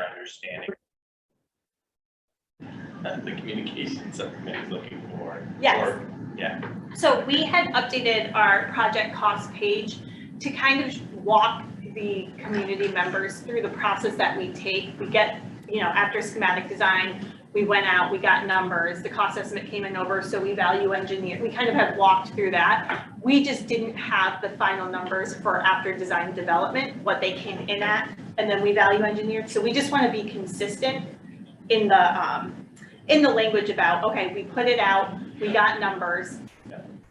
for understanding the communication subcommittee is looking for. Yes. Or, yeah. So we had updated our project cost page to kind of walk the community members through the process that we take. We get, after schematic design, we went out, we got numbers, the cost estimate came in over, so we value engineer. We kind of have walked through that. We just didn't have the final numbers for after design development, what they came in at, and then we value engineered. So we just want to be consistent in the language about, okay, we put it out, we got numbers,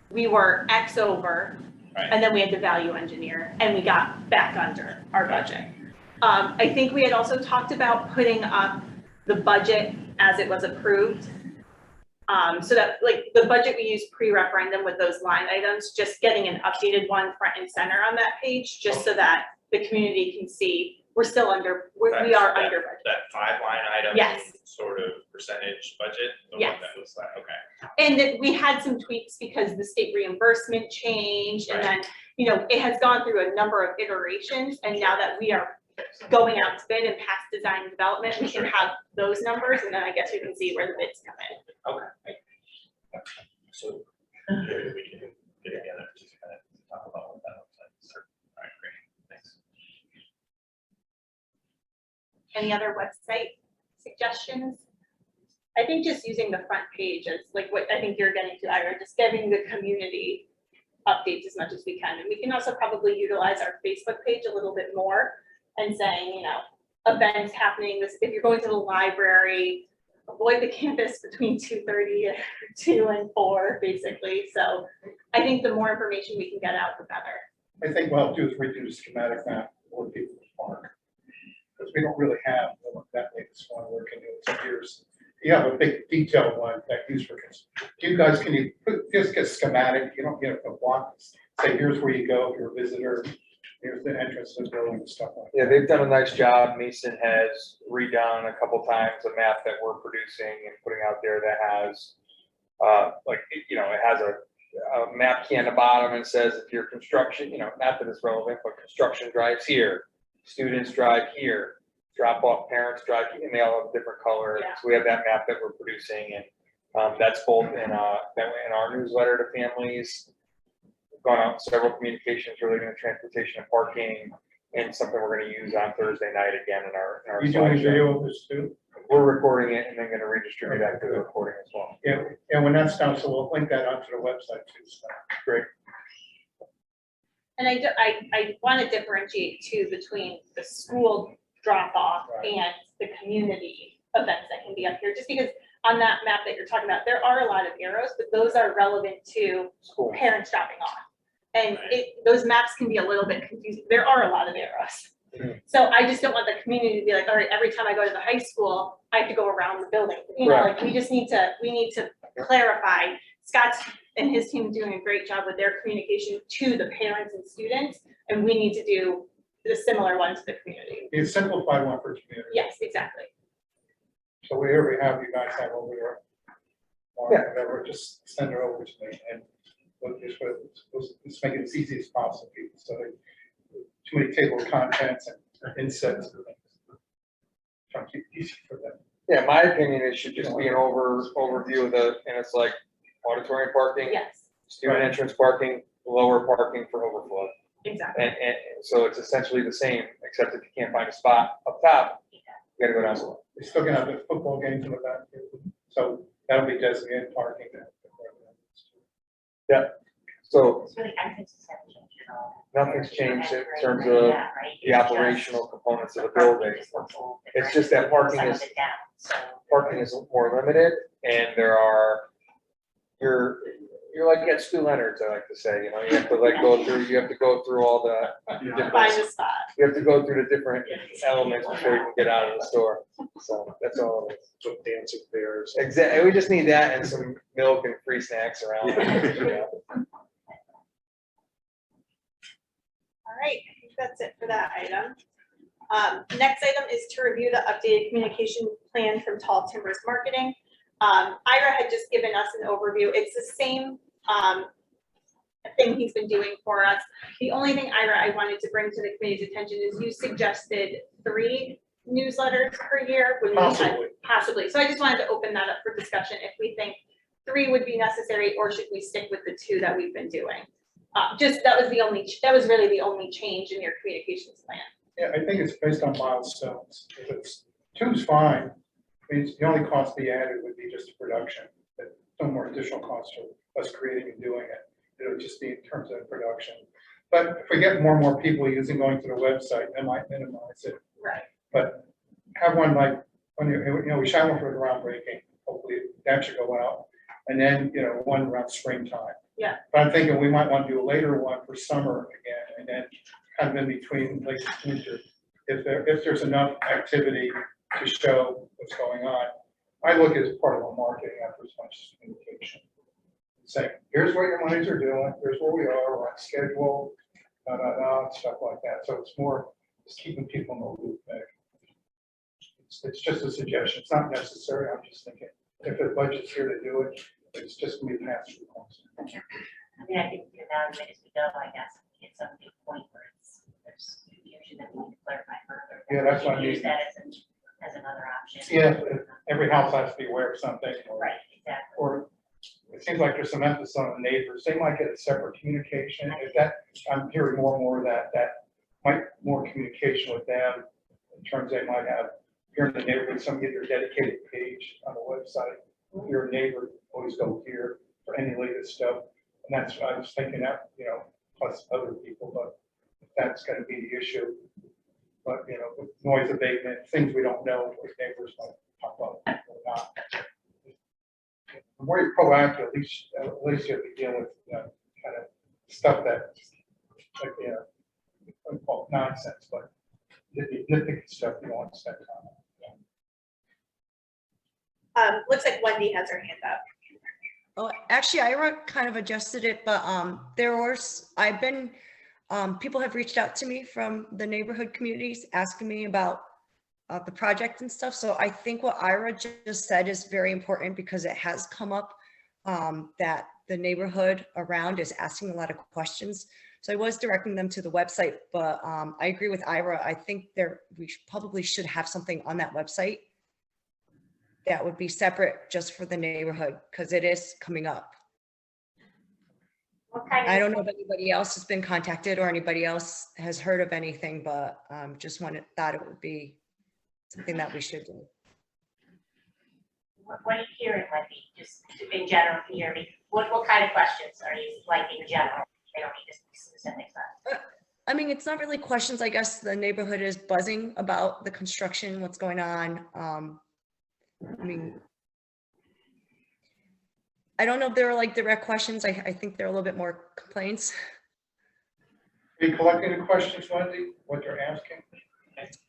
we were X over, Right. and then we had to value engineer, and we got back under our budget. I think we had also talked about putting up the budget as it was approved. So that, like, the budget we used pre-referendum with those line items, just getting an updated one front and center on that page, just so that the community can see we're still under, we are under budget. That 5-line item. Yes. Sort of percentage budget. The Yes. one that was like, okay. And that we had some tweaks because the state reimbursement changed, and then, it has gone through a number of iterations, and now that we are going out to bid and past design development, we can have those numbers, and then I guess we can see where the bids come in. Okay. So maybe we can get together to kind of talk about what that looks like. Sure. All right, great. Thanks. Any other website suggestions? I think just using the front page is like what I think you're getting to, Ira, just giving the community updates as much as we can. And we can also probably utilize our Facebook page a little bit more and saying, events happening, this, if you're going to the library, avoid the campus between 2:30 and 2 and 4, basically. So I think the more information we can get out, the better. I think we'll have to do is redo the schematic map for people to park. Because we don't really have that latest one working in years. You have a big detailed one that used for, you guys, can you just get schematic, you don't get a block, say here's where you go if you're a visitor, here's the entrance to the building and stuff like that. Yeah, they've done a nice job. Mason has redone a couple times a map that we're producing and putting out there that has, it has a map key on the bottom and says if your construction, not that it's relevant, but construction drives here, students drive here, drop off parents drive, and they all have different color. Yeah. So we have that map that we're producing, and that's both in our newsletter to families. We've gone out several communications relating to transportation and parking, and something we're going to use on Thursday night again in our You doing video of this too? We're recording it and then going to redistribute that to the recording as well. Yeah, and when that's done, so we'll link that onto the website too. So. Great. And I want to differentiate too between the school drop off Right. and the community events that can be up here, just because on that map that you're talking about, there are a lot of arrows, but those are relevant to Cool. parents dropping off. And Right. those maps can be a little bit confusing. There are a lot of arrows. Mhm. So I just don't want the community to be like, all right, every time I go to the high school, I have to go around the building. Right. Like we need to clarify. Scott's and his team is doing a great job with their communication to the parents and students, and we need to do the similar one to the community. The simplified one for community. Yes, exactly. So whatever we have, you guys have over there. Or Yeah. whatever, just send it over to me and we'll just make it as easy as possible for people. So they, too many table of contents and insets. Trying to keep it easy for them. Yeah, my opinion, it should just be an overview of and it's like auditorium parking, Yes, student entrance parking, lower parking for overflow. exactly. And so it's essentially the same, except if you can't find a spot up top, you gotta go down below. We're still gonna have the football games in the back here. So that'll be designated parking. Yeah, so So the entrances have changed at all. nothing's changed in terms of the operational components of the building. It's just that parking is more limited, and you're like at Stu Leonard's, I like to say, you have to you have to go through all the different, Find a spot. you have to go through the different elements before you can get out of the store. So that's all it is. With dancing bears. Exactly, we just need that and some milk and free snacks around. Yeah. All right, I think that's it for that item. Next item is to review the updated communication plan from Tall Timbers Marketing. Ira had just given us an overview. It's the same thing he's been doing for us. The only thing, Ira, I wanted to bring to the committee's attention is you suggested 3 newsletters per year? Would we- Possibly. Possibly. So I just wanted to open that up for discussion if we think 3 would be necessary, or should we stick with the 2 that we've been doing? Just, that was really the only change in your communications plan. Yeah, I think it's based on milestones. If it's 2's fine. I mean, the only cost be added would be just the production, but no more additional costs for us creating and doing it. It would just be in terms of production. But if we get more and more people going to the website, that might minimize it. Right. But have one like, when we shot one for the groundbreaking, hopefully that should go out. And then, one around springtime. Yeah. But I'm thinking we might want to do a later one for summer again, and then kind of in between late winter. If there's enough activity to show what's going on, I look at it as part of a marketing effort as much as communication. Saying, here's what your monies are doing, here's where we are, we're on schedule, stuff like that. So it's more just keeping people in the loop. It's just a suggestion. It's not necessary. I'm just thinking if the budget's here to do it, it's just gonna be passed through. I mean, I think evaluate as we go, I guess, at some big point where there's confusion that we need to clarify further. Yeah, that's what I Use mean. that as another option. Yeah, every house has to be aware of something. Right, exactly. Or it seems like there's some emphasis on the neighbors. They might get a separate communication. If that, I'm hearing more and more of that might more communication with them in terms they might have here in the neighborhood, some get their dedicated page on the website. If you're a neighbor, always go here for any latest stuff. And that's what I was thinking that, plus other people, but if that's gonna be the issue. But, with noise abatement, things we don't know, with neighbors might pop up or not. The more you're proactive, at least you'll be dealing with, kind of stuff that, like, I call it nonsense, but nitpicky stuff you don't want to spend time on. Looks like Wendy has her hand up. Oh, actually, Ira kind of adjusted it, but people have reached out to me from the neighborhood communities asking me about the project and stuff. So I think what Ira just said is very important because it has come up that the neighborhood around is asking a lot of questions. So I was directing them to the website, but I agree with Ira. I think we probably should have something on that website that would be separate just for the neighborhood because it is coming up. What kind I of, don't know if anybody else has been contacted or anybody else has heard of anything, but just thought it would be something that we should do. what are you hearing, Wendy, just in general here? What kind of questions are you like in general? They don't need to be specific, but. I mean, it's not really questions. I guess the neighborhood is buzzing about the construction, what's going on. I mean, I don't know if they're like direct questions. I think they're a little bit more complaints. Are you collecting the questions, Wendy, what they're asking?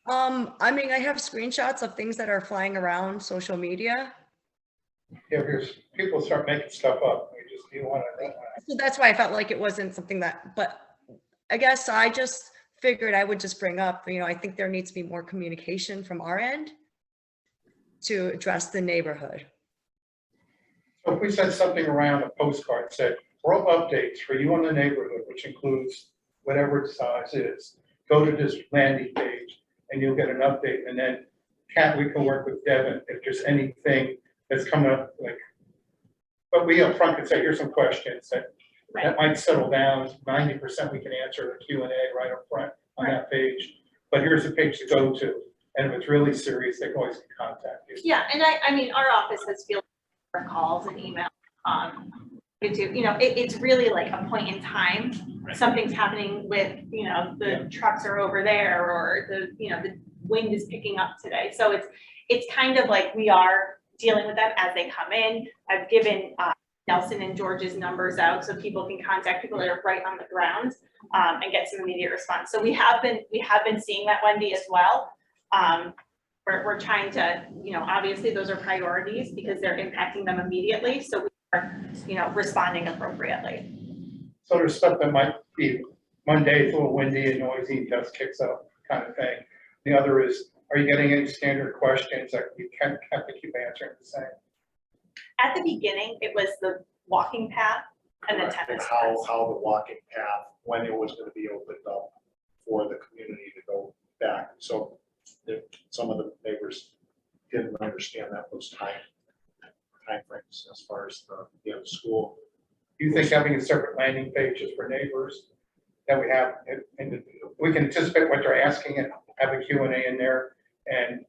I mean, I have screenshots of things that are flying around social media. Yeah, because people start making stuff up. Do you want to? So that's why I felt like it wasn't something but I guess I just figured I would just bring up, I think there needs to be more communication from our end to address the neighborhood. So if we sent something around a postcard, said, world updates for you in the neighborhood, which includes whatever its size is, go to this landing page and you'll get an update. And then we can work with Devin if there's anything that's coming up, but we up front can say, here's some questions that might settle down. 90% we can answer the Q&A right up front on that page. But here's the page to go to. And if it's really serious, they can always contact you. Yeah, and I mean, our office has fielded calls and emails. It's really like a point in time. Something's happening with, the trucks are over there, or the wind is picking up today. So it's kind of like we are dealing with them as they come in. I've given Nelson and George's numbers out so people can contact people that are right on the ground and get some immediate response. So we have been seeing that, Wendy, as well. We're trying to, obviously those are priorities because they're impacting them immediately. So we are, responding appropriately. So there's stuff that might be Monday, it's a little windy and noisy, dust kicks up kind of thing. The other is, are you getting any standard questions that you can't have to keep answering the same? At the beginning, it was the walking path and the tennis courts. How the walking path, when it was going to be opened up for the community to go back. So some of the neighbors didn't understand that those timeframes as far as the school. Do you think having a separate landing page just for neighbors that we have, and we can anticipate what they're asking and have a Q&A in there? And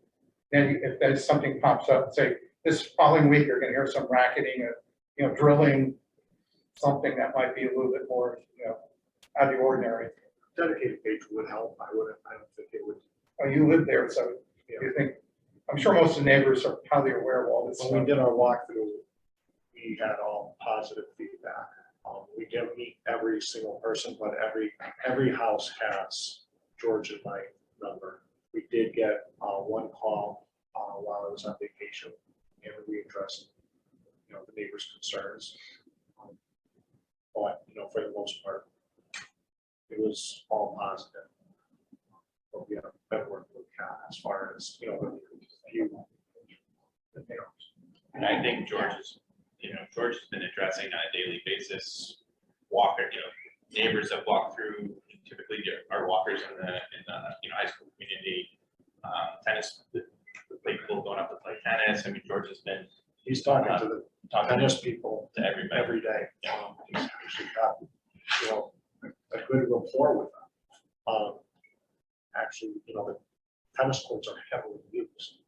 then if there's something pops up, say this following week, you're gonna hear some racketing, drilling, something that might be a little bit more, out of the ordinary. Dedicated page would help. I don't think it would. Oh, you live there, so you think, I'm sure most of the neighbors are probably aware of all this When stuff. we did our walkthrough, we had all positive feedback. We didn't meet every single person, but every house has George and my number. We did get one call while I was on vacation, and we addressed, the neighbors' concerns. But, for the most part, it was all positive. But we have better work with Kat as far as, the view. And I think George has been addressing on a daily basis, neighbors that walk through, typically are walkers in the high school community, tennis, the people going up to play tennis. I mean, George has been He's talking to the tennis people to everybody. every day. He's actually got, a good rapport with them. Actually, the tennis courts are heavily used.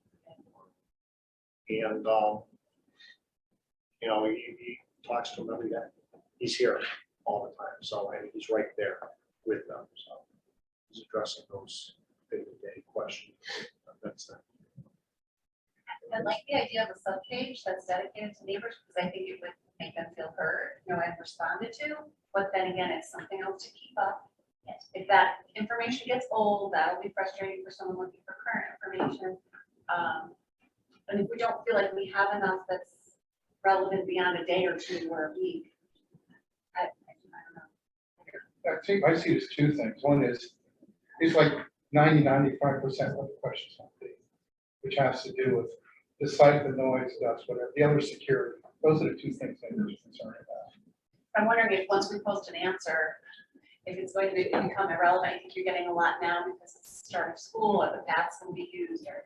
And, he talks to them every day. He's here all the time, so, and he's right there with them, so he's addressing those day-to-day questions. That's that. I like the idea of a subpage that's dedicated to neighbors, because I think it would make them feel heard, and responded to, but then again, it's something else to keep up. Yes. If that information gets old, that'll be frustrating for someone looking for current information. And if we don't feel like we have enough that's relevant beyond a day or two or a week, I don't know. I see there's two things. One is, it's like 95% of the questions on the, which has to do with the sight, the noise, dust, whatever. The other security. Those are the two things that we're concerned about. I'm wondering if once we post an answer, if it's going to become irrelevant. I think you're getting a lot now because it's the start of school or the paths can be used, or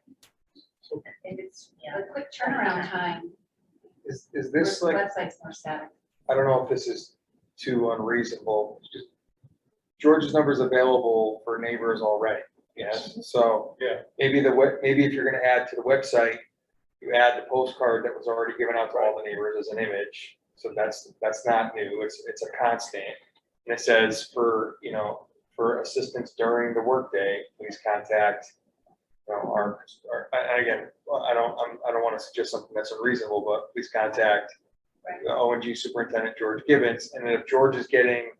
if it's a quick turnaround time. Is this the like, website's more static. I don't know if this is too unreasonable. Just George's number is available for neighbors already. Yes. So Yeah. maybe maybe if you're gonna add to the website, you add the postcard that was already given out to all the neighbors as an image. So that's not new. It's a constant. And it says for assistance during the workday, please contact, our and again, I don't want to suggest something that's unreasonable, but please contact the O&G Superintendent George Gibbons. And then if George is getting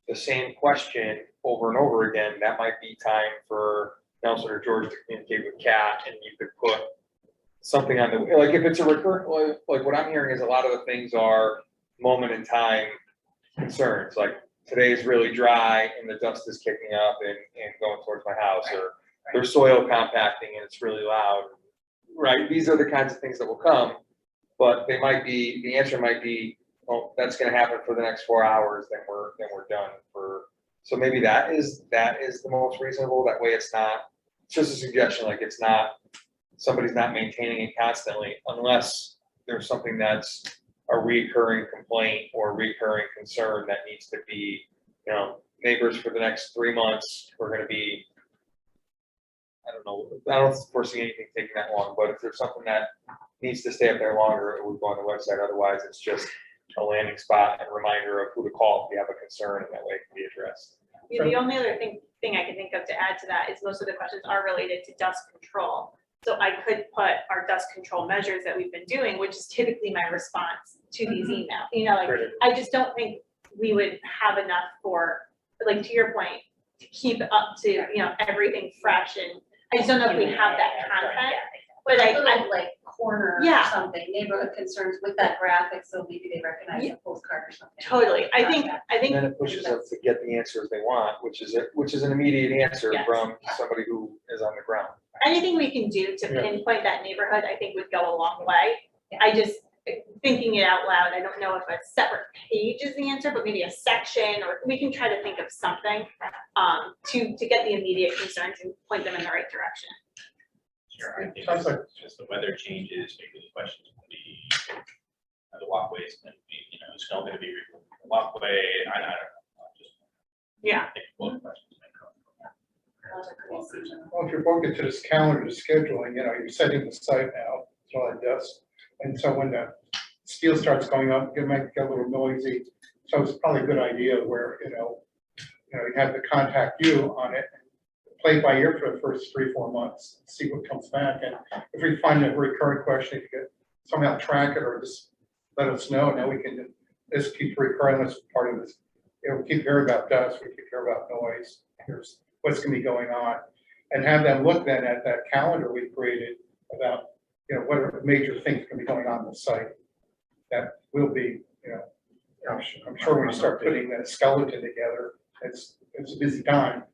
the same question over and over again, that might be time for Nelson or George to communicate with Kat, and you could put something on the, like if it's a recurrent, like what I'm hearing is a lot of the things are moment in time concerns, like today is really dry and the dust is kicking up and going towards my house, or there's soil compacting and it's really loud, right? These are the kinds of things that will come, but the answer might be, well, that's going to happen for the next 4 hours, then we're done for. So maybe that is the most reasonable. That way it's just a suggestion, like it's not, somebody's not maintaining it constantly unless there's something that's a recurring complaint or recurring concern that needs to be, neighbors for the next 3 months, we're going to be, I don't foresee anything taking that long, but if there's something that needs to stay up there longer, it would go on the website. Otherwise, it's just a landing spot and reminder of who to call if you have a concern, and that way it can be addressed. The only other thing I can think of to add to that is most of the questions are related to dust control. So I could put our dust control measures that we've been doing, which is typically my response to these emails. I just don't think we would have enough for, like, to your point, to keep up to, everything fresh. And I just don't know if we have that content, but A little like corner or Yeah. something, neighborhood concerns with that graphic, so maybe they recognize the postcard or something. totally, I think, And then it pushes them to get the answers they want, which is an immediate answer Yes. from somebody who is on the ground. anything we can do to Yeah. pinpoint that neighborhood, I think would go a long way. Yeah. I just, thinking it out loud, I don't know if a separate page is the answer, but maybe a section, or we can try to think of something to get the immediate concerns and point them in the right direction. year. I think Sounds like- just the weather changes, maybe the questions will be, the walkways, and snow gonna be removed from the walkway, I don't know. Just Yeah. think both questions might come. Those are pretty seasonal. Well, if you're working to this calendar scheduling, you're setting the site now, that's all it does. And so when the steel starts going up, it might get a little noisy. So it's probably a good idea where, you have to contact you on it, play it by ear for the first 3-4 months, see what comes back. And if we find a recurring question, if you could somehow track it or just let us know, now we can just keep recurring this part of this. We keep hearing about dust, we keep hearing about noise, here's what's gonna be going on. And have them look then at that calendar we created about, what are the major things gonna be going on the site. That will be, I'm sure when you start putting that skeleton together, it's a busy time.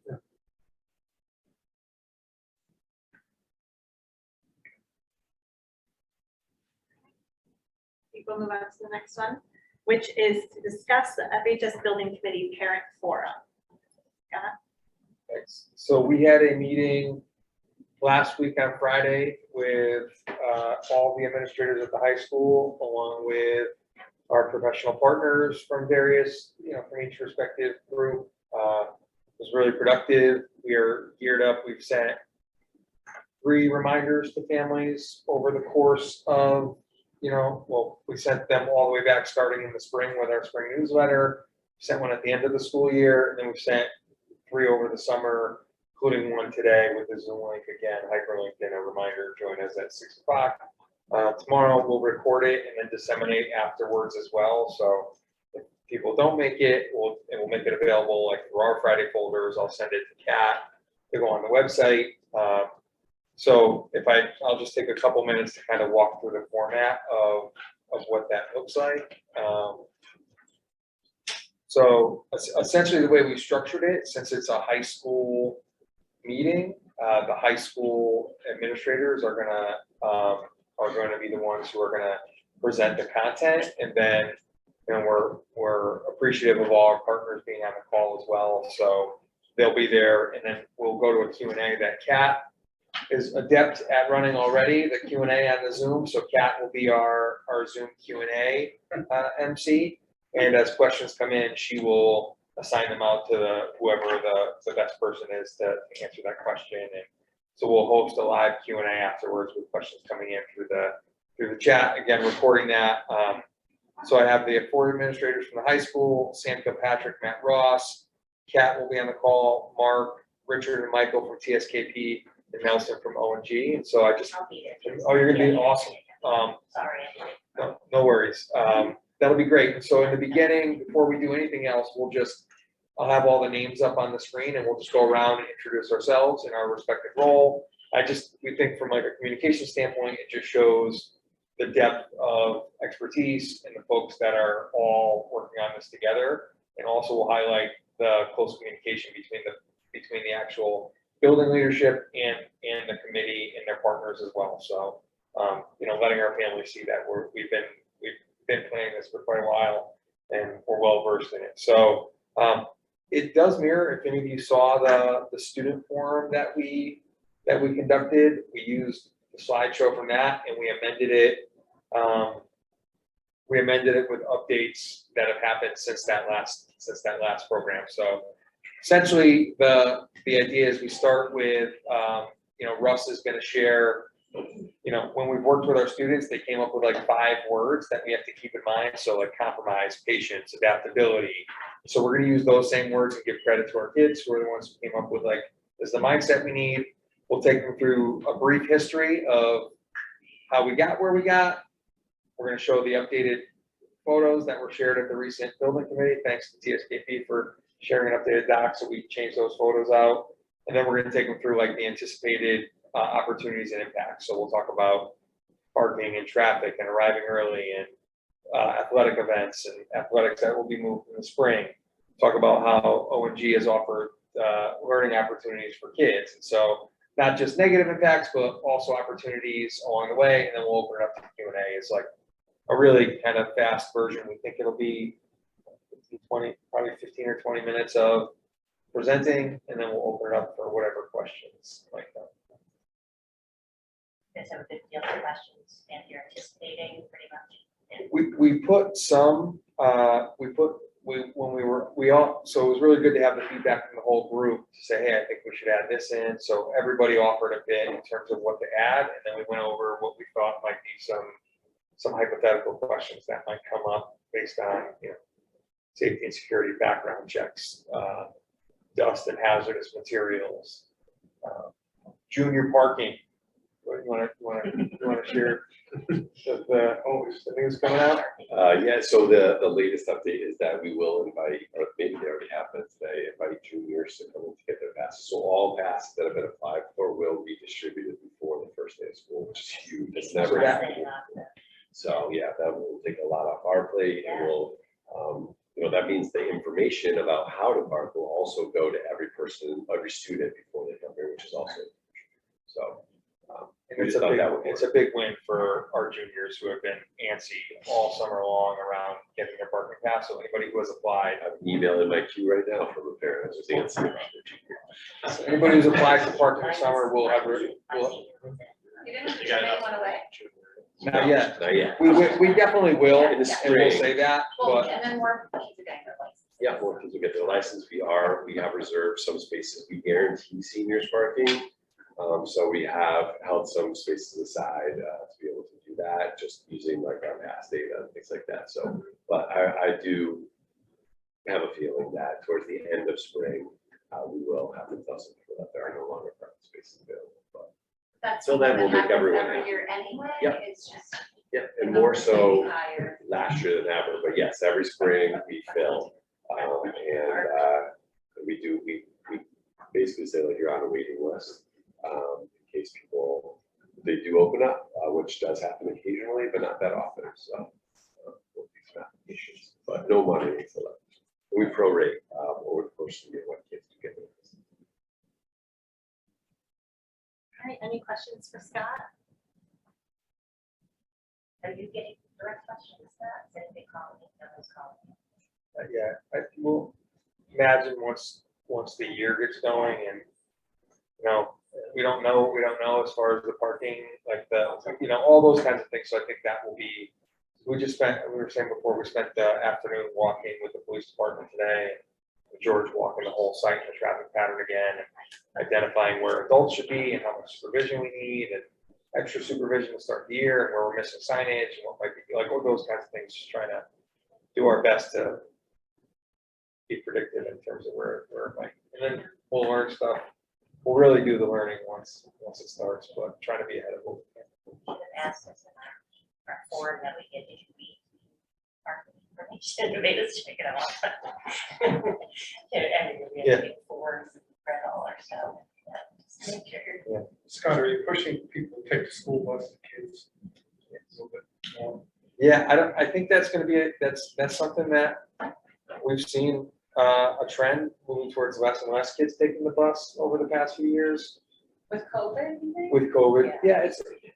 We'll move on to the next one, which is to discuss the FHS Building Committee Parent Forum. Thanks. So we had a meeting last week on Friday with all the administrators at the high school, along with our professional partners from various, from each respective group. It was really productive. We are geared up. We've sent 3 reminders to families over the course of, we sent them all the way back starting in the spring with our spring newsletter, sent one at the end of the school year, and then we've sent 3 over the summer, including one today with the Zoom link again, hyperlink and a reminder, join us at 6 o'clock. Tomorrow we'll record it and then disseminate afterwards as well. So if people don't make it, we'll make it available like through our Friday folders. I'll send it to Kat to go on the website. So I'll just take a couple minutes to kind of walk through the format of what that looks like. So essentially the way we structured it, since it's a high school meeting, the high school administrators are gonna be the ones who are gonna present the content, and then we're appreciative of all our partners being on the call as well. So they'll be there, and then we'll go to a Q&A that Kat is adept at running already, the Q&A on the Zoom. So Kat will be our Zoom Q&A MC. And as questions come in, she will assign them out to whoever the best person is to answer that question. And so we'll host a live Q&A afterwards with questions coming in through the chat. Again, recording that. So I have the 4 administrators from the high school: Sam Kilpatrick, Matt Ross. Kat will be on the call. Mark, Richard, and Michael from TSKP, and Nelson from O&G. And so I just, I'll be there. oh, you're gonna be awesome. Sorry. No worries. That'll be great. And so in the beginning, before we do anything else, I'll have all the names up on the screen, and we'll just go around and introduce ourselves in our respective role. We think from like a communication standpoint, it just shows the depth of expertise and the folks that are all working on this together. And also we'll highlight the close communication between the actual building leadership and the committee and their partners as well. So, letting our families see that we've been planning this for quite a while, and we're well versed in it. So it does mirror, if any of you saw the student forum that we conducted, we used the slideshow from that, and we amended it. We amended it with updates that have happened since that last program. So essentially, the idea is we start with, Russ is going to share. When we've worked with our students, they came up with like 5 words that we have to keep in mind. So like compromise, patience, adaptability. So we're going to use those same words and give credit to our kids who are the ones who came up with like, this is the mindset we need. We'll take them through a brief history of how we got where we got. We're going to show the updated photos that were shared at the recent building committee. Thanks to TSKP for sharing an updated doc. So we changed those photos out. And then we're going to take them through like the anticipated opportunities and impacts. So we'll talk about parking and traffic and arriving early and athletic events and athletics that will be moved in the spring. Talk about how O&G has offered learning opportunities for kids. And so not just negative impacts, but also opportunities along the way. And then we'll open it up to Q&A. It's like a really kind of fast version. We think it'll be 20, probably 15 or 20 minutes of presenting, and then we'll open it up for whatever questions like that. guys have a good deal of questions and you're anticipating pretty much. We put some, so it was really good to have the feedback from the whole group to say, hey, I think we should add this in. So everybody offered a bit in terms of what to add, and then we went over what we thought might be some hypothetical questions that might come up based on, safety and security background checks, dust and hazardous materials, junior parking. You want to share the news coming out? Yeah, so the latest update is that we will invite, or maybe they already happened today, invite juniors to come in to get their passes. So all passes that have been applied for will be distributed before the first day of school, which is huge. It's never happened. So yeah, that will take a lot off our plate, and will, that means the information about how to park will also go to every person, every student before they come here, which is also so. And it's a big win for our juniors who have been antsy all summer long around getting their parking pass. So anybody who has applied, I'm emailing my queue right now from a parent who's antsy about their junior. so anybody who's applied for parking this summer will have. You didn't give anyone away? Not yet. Not yet. We definitely will, In the and we'll spring. say that, Well, but and then more kids are getting their license. Yeah, more kids will get their license. We have reserved some spaces. We guarantee seniors parking. So we have held some spaces aside to be able to do that, just using like our pass data and things like that. So, but I do have a feeling that towards the end of spring, we will have to tell some people that there are no longer parking spaces available. But That's So then something we'll that make happens everyone every happy. year anyway, Yeah. it's just. yeah, the and more numbers may be so higher. last year than ever. But yes, every spring we fill, and we basically say like you're on a waiting list. In case they do open up, which does happen occasionally, but not that often. So we'll do some applications, but no money until that. We prorate over the course of the year what kids do get. All right, any questions for Scott? Are you getting direct questions, Scott? Is anybody calling me? No one's calling me. yeah, I will imagine once the year gets going and, we don't know as far as the parking, like all those kinds of things. So I think that will be, we were saying before, we spent the afternoon walking with the police department today. George walking the whole site and the traffic pattern again, and identifying where adults should be and how much supervision we need and extra supervision to start the year, and where we're missing signage and what might be, like all those kinds of things, just trying to do our best to be predictive in terms of where it might, and then we'll learn stuff. We'll really do the learning once it starts, but trying to be ahead of what we can. Even asked us in our form that we get, did you read our information? They made us check it out. And we have to get forms and read all our stuff. Just make sure. Scott, are you pushing people to take the school bus to kids? A little bit more? Yeah, I think that's going to be that's something that we've seen a trend moving towards less and less kids taking the bus over the past few years. With COVID, you think? With COVID, yeah.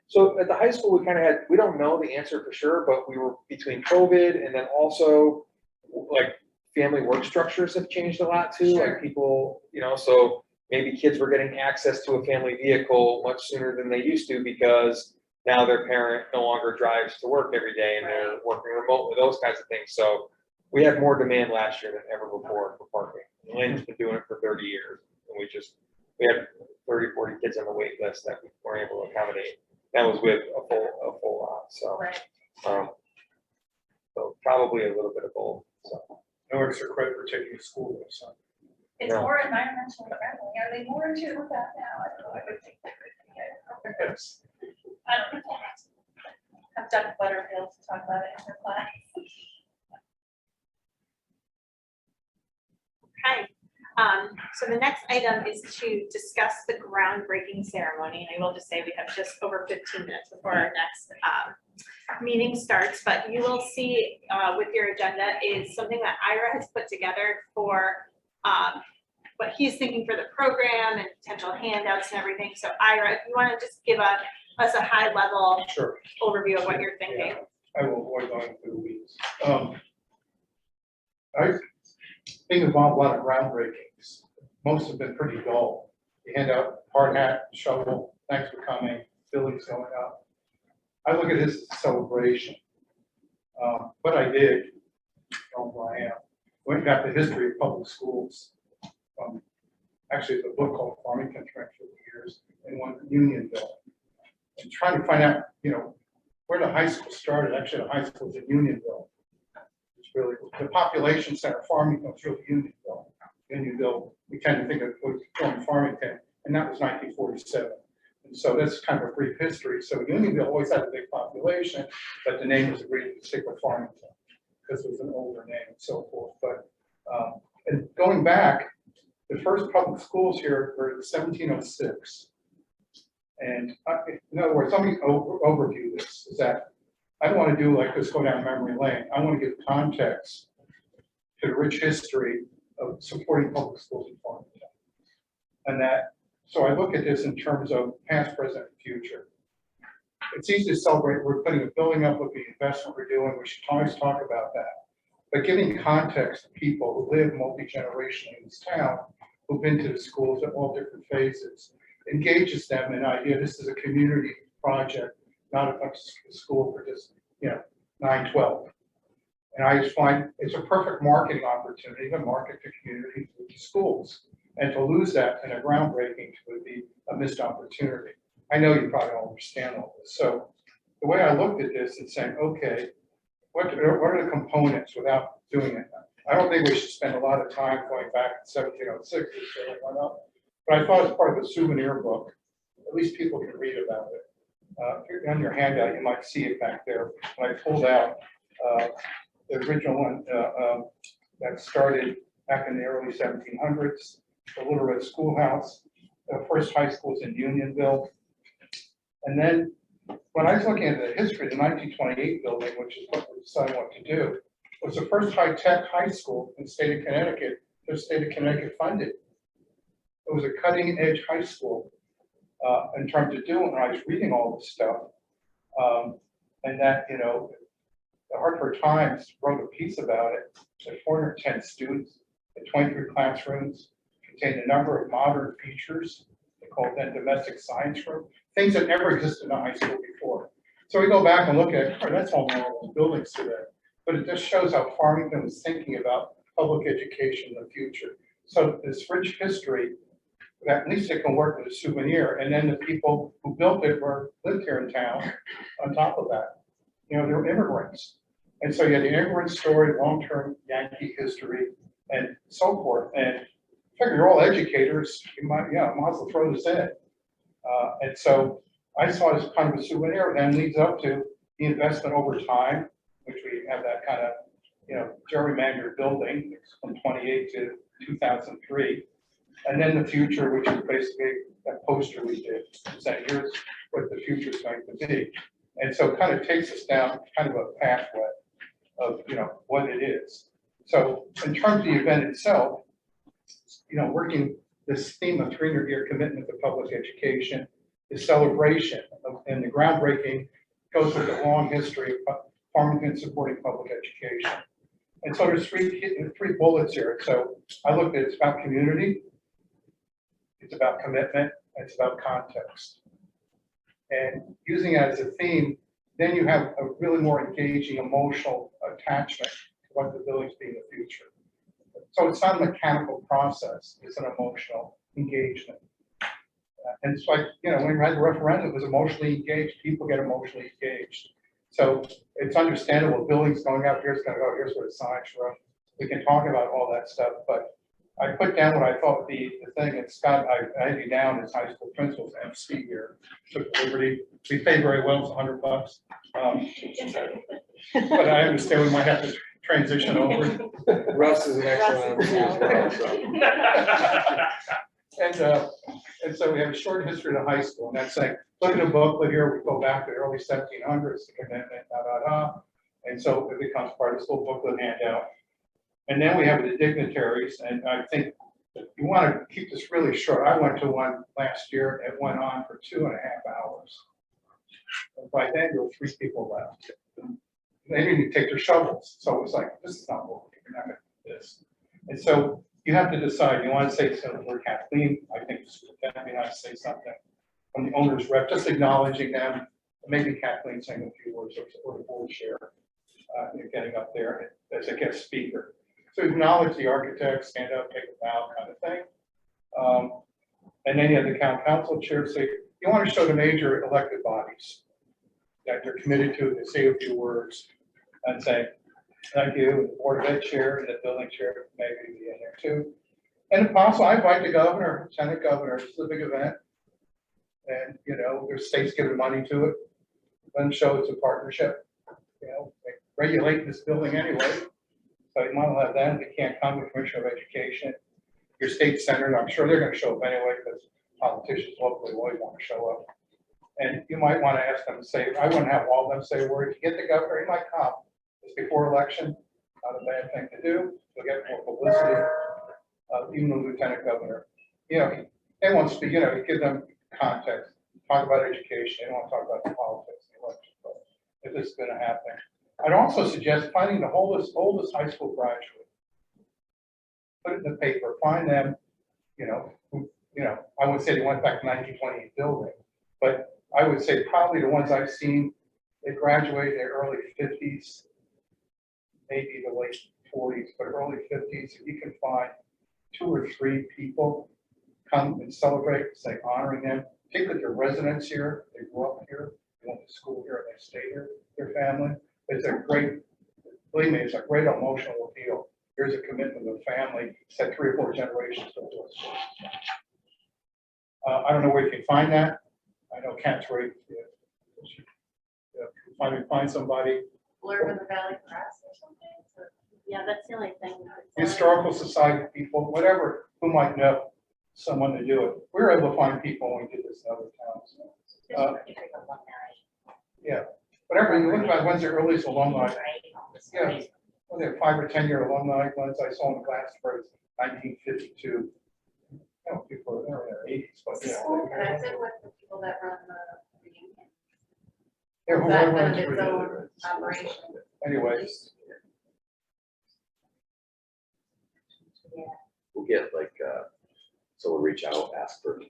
So at the high school, we don't know the answer for sure, but we were between COVID and then also like family work structures have changed a lot too. Sure. Like people, so maybe kids were getting access to a family vehicle much sooner than they used to because now their parent no longer drives to work every day and they're working remotely, those kinds of things. So we had more demand last year than ever before for parking. Lynn's been doing it for 30 years. And we had 30, 40 kids on the wait list that we weren't able to accommodate. That was with a full lot. So, Right. So probably a little bit of both. So. No extra credit for taking the school bus. Huh? It's No. more environmentally friendly. Are they more into that now? I don't know. I would think they would be. Yes. I don't know. I've done Butterfield to talk about it in her class. Okay, so the next item is to discuss the groundbreaking ceremony. And I will just say we have just over 15 minutes before our next meeting starts, but you will see with your agenda is something that Ira has put together for what he's thinking for the program and potential handouts and everything. So Ira, if you want to just give us a high level Sure. overview of what you're thinking. I will avoid going through the weeds. I've been involved in a lot of groundbreakings. Most have been pretty dull. You hand out hard hat, shovel, thanks for coming. buildings going up. I look at this as a celebration. What I did, where I am, went back to the history of public schools. Actually, it's a book called Farmington for years, and one Unionville. And trying to find out, where the high school started. Actually, the high school was in Unionville. It's really, the population center, Farmington, was really Unionville. Unionville, we tend to think of was from Farmington, and that was 1947. And so that's kind of a brief history. So Unionville always had a big population, but the name was agreed to stick with Farmington because it was an older name and so forth. But and going back, the first public schools here were in 1706. And in other words, let me overview this, is that I don't want to do like this, go down memory lane. I want to give context to the rich history of supporting public schools in Farmington. And that, so I look at this in terms of past, present, and future. It's easy to celebrate, we're putting a building up with the investment we're doing, we should always talk about that. But giving context to people who live multi-generationally in this town, who've been to the schools at all different phases, engages them in the idea this is a community project, not a school for just 9-12. And I just find it's a perfect marketing opportunity to market to community to schools, and to lose that in a groundbreaking would be a missed opportunity. I know you probably don't understand all this. So the way I looked at this and saying, okay, what are the components without doing it? I don't think we should spend a lot of time going back to 1706, which really went up. But I thought as part of a souvenir book, at least people can read about it. On your handout, you might see it back there. When I pulled out the original one that started back in the early 1700s, the Little Red Schoolhouse, the first high schools in Unionville. And then when I was looking at the history of the 1928 building, which is what we decided what to do, was the first high-tech high school in the state of Connecticut. The state of Connecticut funded. It was a cutting-edge high school in terms of doing. When I was reading all this stuff, and that the Hartford Times wrote a piece about it. There were 410 students, in 23 classrooms, contained a number of modern features. They called them domestic science room, things that never existed in a high school before. So we go back and look at, that's all normal buildings today. But it just shows how Farmington was thinking about public education in the future. So this rich history, that at least it can work as a souvenir. And then the people who built it lived here in town on top of that. They were immigrants. And so you had the immigrant story, long-term Yankee history, and so forth. And figure you're all educators, you might as well throw this in. And so I saw it as kind of a souvenir, then leads up to the investment over time, which we have that kind of, gerrymandered building from 28 to 2003. And then the future, which is basically that poster we did, saying here's what the future is going to be. And so it kind of takes us down kind of a pathway of, what it is. So in terms of the event itself, working this theme of 300-year commitment to public education, the celebration and the groundbreaking goes with a long history of Farmington supporting public education. And so there's three bullets here. So I looked at it's about community, it's about commitment, and it's about context. And using it as a theme, then you have a really more engaging emotional attachment to what the building's be in the future. So it's not a mechanical process, it's an emotional engagement. And it's like, when we had the referendum, it was emotionally engaged, people get emotionally engaged. So it's understandable, buildings going up, here's going to go, here's where the signs from. We can talk about all that stuff, but I put down what I thought the thing, and Scott, I had you down as high school principal's MC here, took the liberty. We pay very well, it's $100. But I understand we might have to transition over. Russ is an excellent MC as well, so. And so we have a short history of the high school, and that's like, look at the booklet here, we go back to the early 1700s, the commitment, and so it becomes part of this little booklet handout. And then we have the dignitaries, and I think you want to keep this really short. I went to one last year, it went on for 2.5 hours. And by then, there were 3 people left. They didn't take their shovels, so it was like, this is not what we're not going to do this. And so you have to decide, you want to say something for Kathleen, I think this would be nice to say something. from the owner's rep, just acknowledging them. Maybe Kathleen saying a few words or the board chair, getting up there as a guest speaker. So acknowledge the architect, stand up, take a bow kind of thing. And then you have the council chair say, you want to show the major elected bodies that you're committed to, say a few words and say, thank you, and the board of ed chair and the building chair maybe be in there too. And if possible, I invite the governor, lieutenant governor, this is a big event. And, you know, there's states giving money to it. Let them show it's a partnership. You know, they regulate this building anyway. So you want to have them, they can't come with Commissioner of Education. Your state senator, I'm sure they're going to show up anyway because politicians locally always want to show up. And you might want to ask them to say, I wouldn't have all of them say a word. If you get the governor, he might come. It's before election, not a bad thing to do. You'll get more publicity. Even the lieutenant governor, you know, they won't speak, you know, you give them context, talk about education, they don't want to talk about the politics, the election, but if this is going to happen. I'd also suggest finding the oldest high school graduate. Put it in the paper, find them, you know, who, you know, I would say they went back to 1928 building, but I would say probably the ones I've seen, they graduated in their early 50s, maybe the late 40s, but early 50s. If you can find 2 or 3 people come and celebrate, say honoring them, particularly their residents here, they grew up here, they went to school here, and they stay here, their family. It's a great, believe me, it's a great emotional appeal. Here's a commitment of the family, said 3 or 4 generations of doing school. I don't know where you can find that. I know Kent's right. Find somebody. Blurb in the Valley Press or something? Yeah, that's the only thing. Historical society people, whatever, who might know someone to do it. We were able to find people when we did this in other towns. Yeah, whatever, you look at when's the earliest alumni. Yeah, well, they're 5 or 10 year alumni ones I saw in Glastonbury, 1952. You know, people are in their 80s, but yeah. And I said with the people that run the union. Yeah, Is that whoever kind of runs its for own the- operation? Anyways, We'll get like, someone reach out, ask for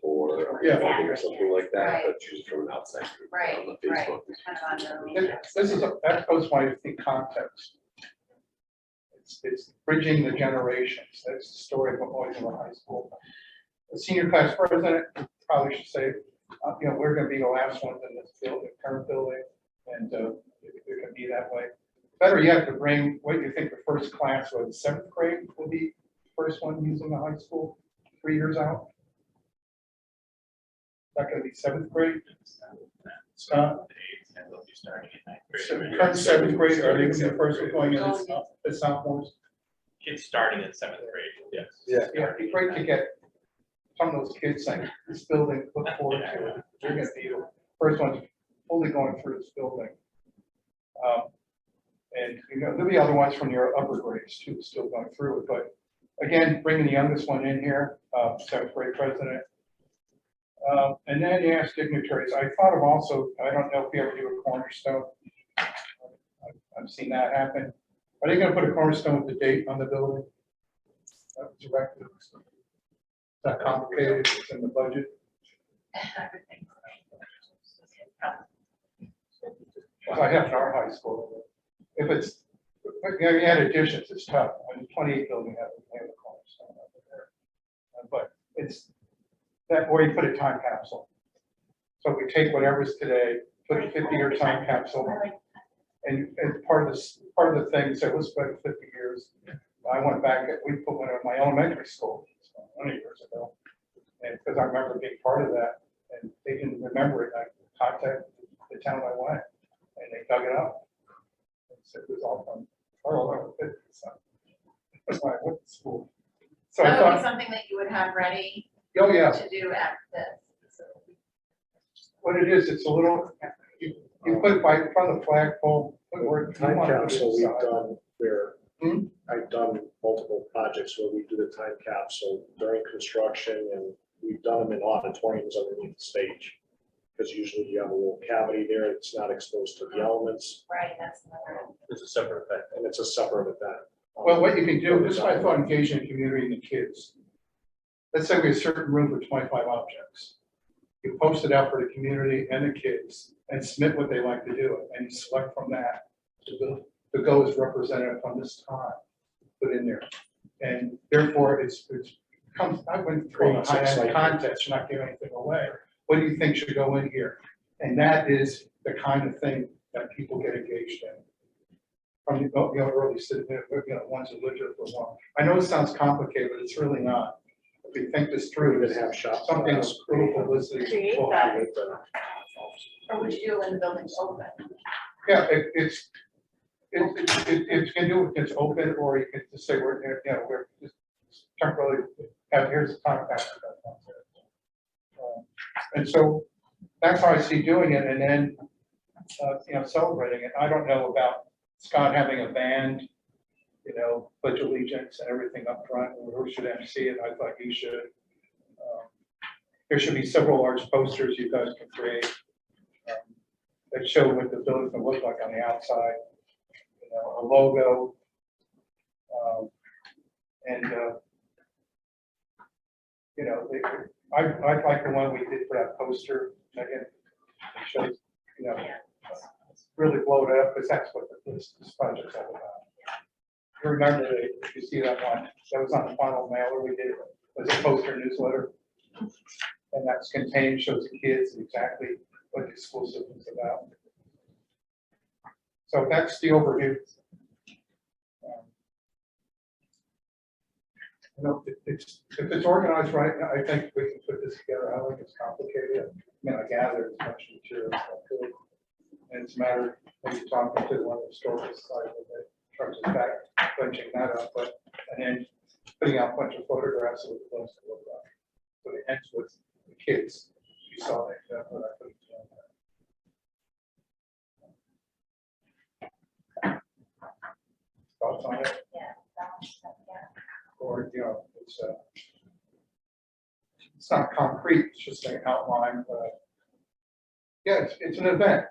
Yeah. funding or something like that, Right. but choose from an outside group. Right, On the right. Facebook. Kind of on the. this is, that goes my context. It's bridging the generations. That's the story of what boys in high school. The senior class president probably should say, you know, we're going to be the last ones in this building, current building, and it can be that way. Better yet, to bring what you think the first class was, 7th grade will be the first one using the high school, 3 years out. Is that going to be 7th grade? Scott? And they'll be starting in 9th grade. So current 7th grade, are they going to be the first one going in the sophomores? Kids starting in 7th grade, yes. Yeah. Yeah, it'd be great to get some of those kids saying, this building, look forward to it. They're gonna be the first ones fully going through this building. And, you know, there'll be other ones from your upper grades too, still going through it, but again, bringing the youngest one in here, 7th grade president. And then you ask dignitaries. I thought of also, I don't know if you ever do a cornerstone. I've seen that happen. Are they gonna put a cornerstone with the date on the building? That was erected. Is that complicated? It's in the budget. Well, I have in our high school. If it's, you know, you had additions, it's tough. I mean, 28 building have a cornerstone over there. But it's that, or you put a time capsule. So we take whatever's today, put a 50-year time capsule. And part of the thing, so it was about 50 years. I went back, we put one in my elementary school 20 years ago. And because I remember being part of that, and they didn't remember it, I contacted the town I went, and they dug it up. And so it was all from Carl over 50, so that's why I went to school. So I That would be thought, something that you would have ready oh yeah, to do after this. what it is, it's a little, you put it by in front of the flagpole, put the word. Time capsule we've inside. done where Hmm? I've done multiple projects where we do the time capsule during construction, and we've done them in auditoriums underneath the stage. Because usually you have a little cavity there, it's not exposed to the elements, Right, that's another. It's a separate event. and it's a separate event. Well, what you can do, this is why I thought engaging the community and the kids. Let's say we have a certain room for 25 objects. You post it out for the community and the kids and submit what they like to do and you select from that to go as representative from this time, put in there. And therefore it's comes, I went through a high-end contest, not giving anything away. What do you think should go in here? And that is the kind of thing that people get engaged in. From the early citizen, ones who lived here for a while. I know it sounds complicated, but it's really not. If we think this through, We could have shops. something that's little publicity. Create will that. have it. Or would you do it when the building's open? Yeah, it can do it, it's open, or you can just say, we're just temporarily, here's the contact. And so that's how I see doing it, and then, celebrating it. I don't know about Scott having a band, pledge allegiance and everything up front, or who should MC it? I thought he should. There should be several large posters you guys can create that show what the building's gonna look like on the outside, a logo. I like the one we did for that poster, again, it shows, really blow it up, because that's what this project's all about. You remember, if you see that one, that was on the final mailer we did, was a poster newsletter. And that's contained, shows the kids exactly what the school system's about. So that's the overview. If it's organized right, I think we can put this together. I don't think it's complicated. I gathered as much material as I could. And it's a matter of maybe talking to one of the historical society that tries to back, bunching that up, and then putting out a bunch of photographs of what the place look like. So it ends with the kids. You saw that, what I put down there. Thoughts on it? Or, it's not concrete, it's just an outline, but yeah, it's an event,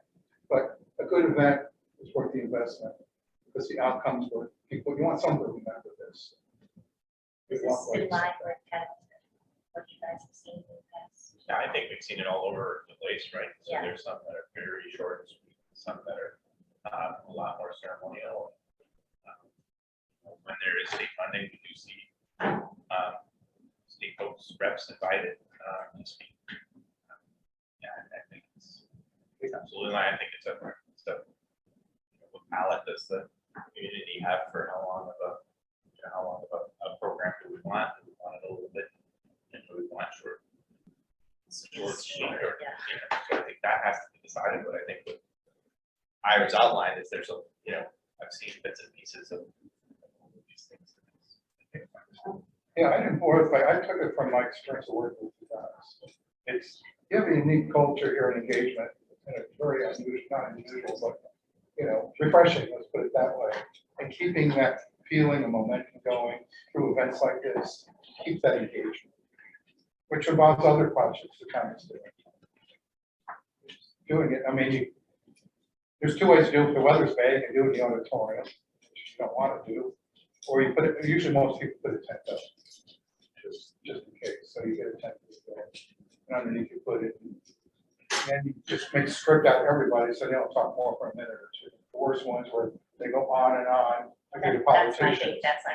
but a good event is worth the investment because the outcomes were people, you want someone to remember this. Is this in line with kind of what you guys have seen in the past? Yeah, I think we've seen it all over the place, right? So Yeah. there's some that are very short, some that are a lot more ceremonial. When there is state funding, we do see state folks, reps invited to speak. Yeah, I think it's absolutely. I think it's a what palette does the community have for how long of a program do we want? Do we want it a little bit, and do we want short? Short, Yeah. So I think that has to be decided, but I think what Ira's outlined is there's I've seen bits and pieces of these things. Yeah, I didn't bore it, but I took it from my experience of working with you guys. You have a unique culture here and engagement, and it's very unusual, not unusual, but refreshing, let's put it that way. And keeping that feeling and momentum going through events like this, keep that engagement, which involves other projects the town is doing it. I mean, there's two ways to do it. If the weather's bad, you can do it in the auditorium, which you don't want to do, or you put it. Usually, most people put a tent up, just in case. So you get a tent, and underneath you put it, and you just make a script out of everybody, so they don't talk more for a minute or two. The worst ones where they go on and on. Okay, the politicians. That's my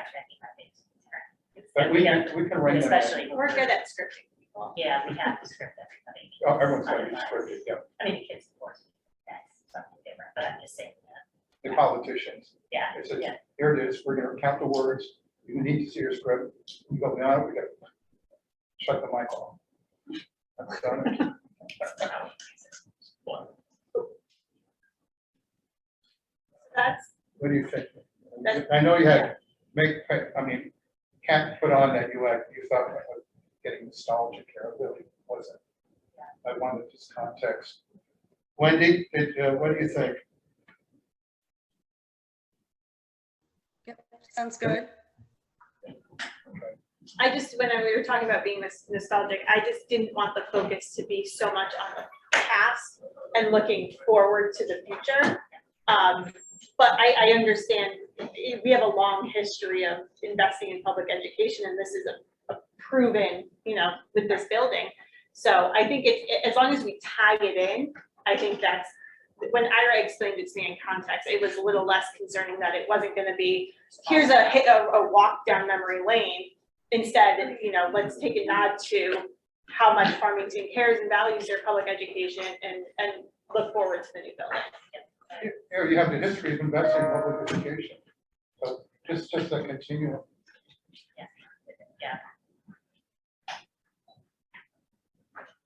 biggest concern. But we can run them. Especially. We're good at scripting people. Yeah, we have to script everybody. Oh, everyone's got to be Otherwise- scripted, yeah. I mean, the kids, of course, that's something different, but I'm just saying that, The politicians. yeah, It says, yeah. here it is, we're gonna count the words, you need to see your script, we go down, we got shut the mic off. That's done. That's, What do you think? I know you had, Kat put on that you thought getting nostalgic here, it really wasn't. I wanted this context. Wendy, what do you think? Yep, sounds good. when we were talking about being nostalgic, I just didn't want the focus to be so much on the past and looking forward to the future. But I understand we have a long history of investing in public education, and this is a proven, with this building. So I think as long as we tie it in, I think that's, when Ira explained it to me in context, it was a little less concerning that it wasn't gonna be, here's a walk down memory lane. Instead, you know, let's take a nod to how much Farmington cares and values their public education and look forward to the new building. You know, you have the history of investing in public education. So just a continuum.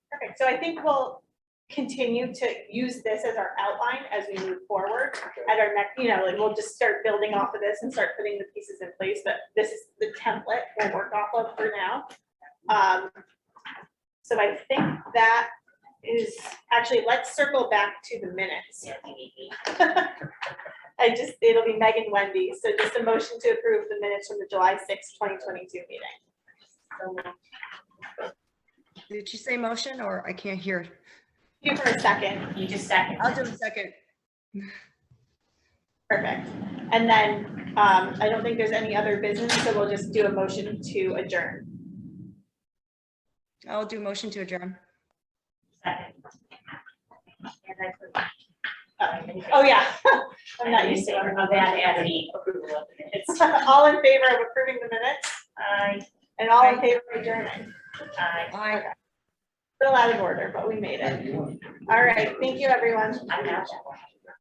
Perfect, so I think we'll continue to use this as our outline as we move forward. At our next, you know, like we'll just start building off of this and start putting the pieces in place, but this is the template we'll work off of for now. So I think that is, actually, let's circle back to the minutes. It'll be Meg and Wendy, so just a motion to approve the minutes from the July 6th, 2022 meeting. Did you say motion or I can't hear? You for a second. You just second. I'll do a second. Perfect. And then, I don't think there's any other business, so we'll just do a motion to adjourn. I'll do motion to adjourn. Second. Oh, yeah. I'm not used to it. Of that as the approval of the minutes. All in favor of approving the minutes? Aye. And all in favor of adjourning? Aye. Aye. Still out of order, but we made it. All right, thank you, everyone. I'm not.